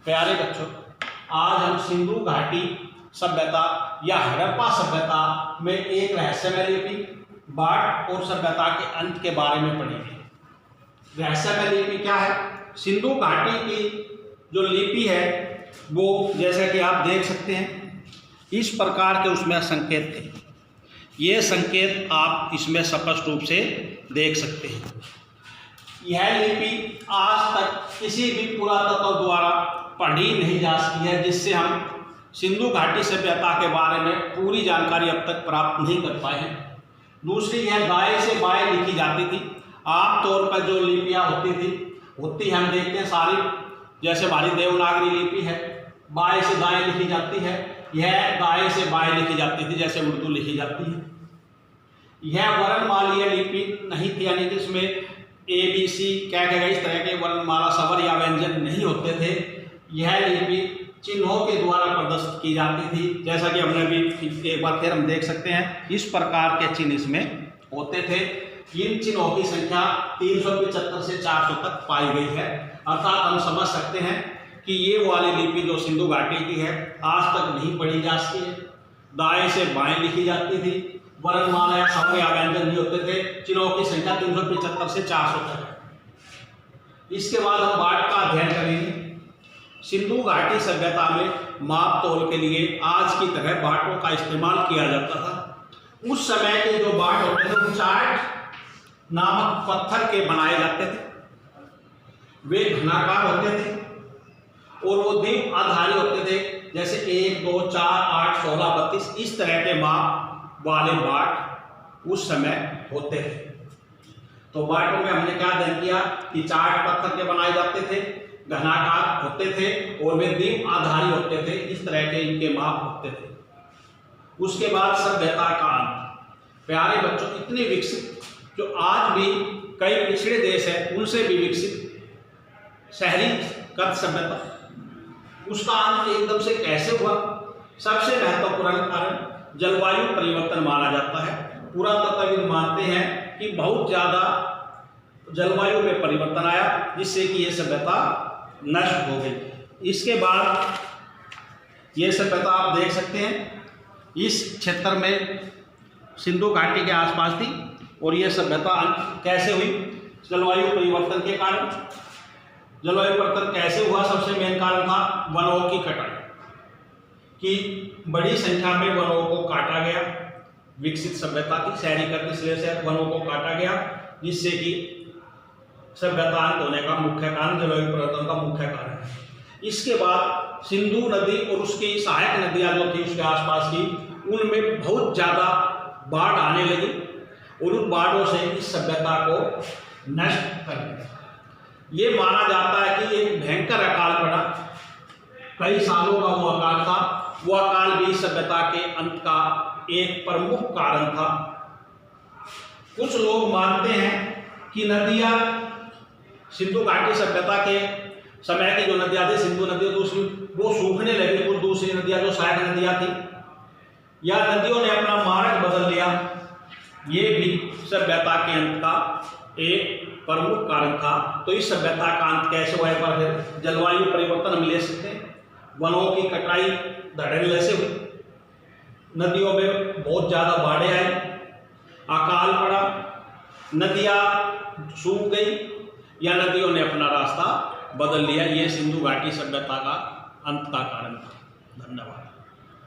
प्यारे बच्चों, आज हम सिंधु घाटी सभ्यता या हड़प्पा सभ्यता में एक रहस्यमय लिपि बाढ़ और सभ्यता के अंत के बारे में पढ़ेंगे। रहस्यमय लिपि क्या है? सिंधु घाटी की जो लिपि है वो जैसा कि आप देख सकते हैं इस प्रकार के उसमें संकेत थे। ये संकेत आप इसमें स्पष्ट रूप से देख सकते हैं। यह लिपि आज तक किसी भी पुरातत्व द्वारा पढ़ी नहीं जा सकी है, जिससे हम सिंधु घाटी सभ्यता के बारे में पूरी जानकारी अब तक प्राप्त नहीं कर पाए हैं। दूसरी, यह दाएं से बाएं लिखी जाती थी। आमतौर पर जो लिपियाँ होती हम देखते हैं सारी, जैसे हमारी देवनागरी लिपि है बाएं से दाएं लिखी जाती है, यह दाएं से बाएं लिखी जाती थी जैसे उर्दू लिखी जाती है। यह वर्णमालीय लिपि नहीं थी, यानी कि इसमें ABC क्या कहेगा इस तरह के वर्णमाला स्वर या व्यंजन नहीं होते थे। यह लिपि चिन्हों के द्वारा प्रदर्शित की जाती थी, जैसा कि हमने भी एक बार फिर हम देख सकते हैं इस प्रकार के चिन्ह इसमें होते थे। इन चिन्हों की संख्या 375 से 400 तक पाई गई है। अर्थात हम समझ सकते हैं कि ये वाली लिपि जो सिंधु घाटी की है आज तक नहीं पढ़ी जा सकी है। दाएं से बाएं लिखी जाती थी, वर्णमाला या स्वर या व्यंजन नहीं होते थे। चिन्हों की संख्या 375 से 400 तक है। इसके बाद हम बाढ़ का अध्ययन करेंगे। सिंधु घाटी सभ्यता में माप तोल के लिए आज की तरह बाटों का इस्तेमाल किया जाता था। उस समय के जो बाट होते थे वो चार्ट नामक पत्थर के बनाए जाते थे। वे घनाकार होते थे और वो द्वीप आधारी होते थे, जैसे 1, 2, 4, 8, 16, 32 इस तरह के माप वाले बाट उस समय होते थे। तो बाटों में हमने क्या अध्ययन किया कि चार्ट पत्थर के बनाए जाते थे, घनाकार होते थे और वे द्वीप आधारी होते थे। इस तरह के इनके माप होते थे। उसके बाद सभ्यता का अंत। प्यारे बच्चों, इतने विकसित जो आज भी कई पिछड़े देश हैं उनसे भी विकसित शहरीकृत सभ्यता, उसका अंत एकदम से कैसे हुआ? सबसे महत्वपूर्ण कारण जलवायु परिवर्तन माना जाता है। पुरातत्वविद मानते हैं कि बहुत ज़्यादा जलवायु में परिवर्तन आया जिससे कि ये सभ्यता नष्ट हो गई। इसके बाद ये सभ्यता आप देख सकते हैं इस क्षेत्र में सिंधु घाटी के आसपास थी और ये सभ्यता कैसे हुई? जलवायु परिवर्तन के कारण। जलवायु परिवर्तन कैसे हुआ? सबसे मेन कारण था वनों की कटाई, कि बड़ी संख्या में वनों को काटा गया। विकसित सभ्यता की शहरीकरण इसलिए से वनों को काटा गया, जिससे कि सभ्यता अंत होने का मुख्य कारण जलवायु परिवर्तन का मुख्य कारण है। इसके बाद सिंधु नदी और उसकी सहायक नदियां जो थी उसके आसपास की, उनमें बहुत ज़्यादा बाढ़ आने लगी और उन बाढ़ों से इस सभ्यता को नष्ट कर दिया। ये माना जाता है कि एक भयंकर अकाल पड़ा, कई सालों का वो अकाल था। वो अकाल भी सभ्यता के अंत का एक प्रमुख कारण था। कुछ लोग मानते हैं कि नदियाँ सिंधु घाटी सभ्यता के समय की जो नदियाँ थी, सिंधु नदी दूसरी, वो सूखने लगी। कुछ दूसरी नदियाँ जो सहायक नदियाँ थी या नदियों ने अपना मार्ग बदल लिया। ये भी सभ्यता के अंत का एक प्रमुख कारण था। तो इस सभ्यता का अंत कैसे हुआ? पर फिर जलवायु परिवर्तन हम ले सकते हैं। वनों की कटाई धड़ल्ले से हुई, नदियों में बहुत ज़्यादा बाढ़ें आई, अकाल पड़ा, नदियाँ सूख गई या नदियों ने अपना रास्ता बदल लिया। ये सिंधु घाटी सभ्यता का अंत का कारण था। धन्यवाद।